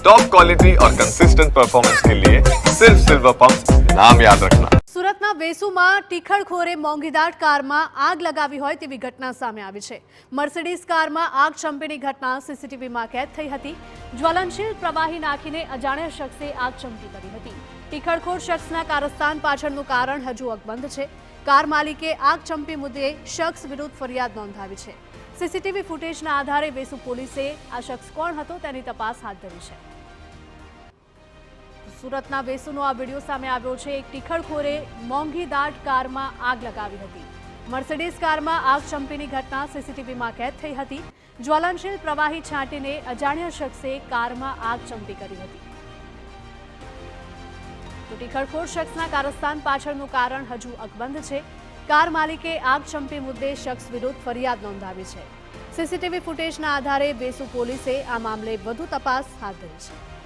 Top quality और consistent performance के लिए सिर्फ सिल्वर पंप नाम याद रखना। સુરતના વેસુમાં ટીખળખોરે મોંઘીદાટ કારમાં આગ લગાવી હોય તેવી ઘટના સામે આવી છે। મર્સિડીઝ કારમાં આગ ચંપીની ઘટના સીસીટીવીમાં કેદ થઈ હતી। જ્વલનશીલ પ્રવાહી નાખીને અજાણ્યા શખ્સે આગ ચંપી કરી હતી। ટીખળખોર શખ્સના કારસ્તાન પાછળનું કારણ હજુ અકબંધ છે। કાર માલિકે આગ ચંપી મુદ્દે શખ્સ વિરુદ્ધ ફરિયાદ નોંધાવી છે। સીસીટીવી ફૂટેજના આધારે વેસુ પોલીસે આ શખ્સ કોણ હતો તેની તપાસ હાથ ધરી છે। સુરતના વેસુનો આ વિડીયો સામે આવ્યો છે। એક ટીખળખોરે મોંઘીદાટ કારમાં આગ લગાવી હતી। મર્સિડીઝ કારમાં આગ ચંપીની ઘટના સીસીટીવીમાં કેદ થઈ હતી। જ્વલનશીલ પ્રવાહી છાંટીને અજાણ્યા શખ્સે કારમાં આગ ચંપી કરી હતી। તો ટીખળખોર શખ્સના કારસ્તાન પાછળનું કારણ હજુ અકબંધ છે। કાર માલિકે આગ ચંપી મુદ્દે શખ્સ વિરુદ્ધ ફરિયાદ નોંધાવી છે। સીસીટીવી ફૂટેજના આધારે વેસુ પોલીસે આ મામલે વધુ તપાસ હાથ ધરી છે।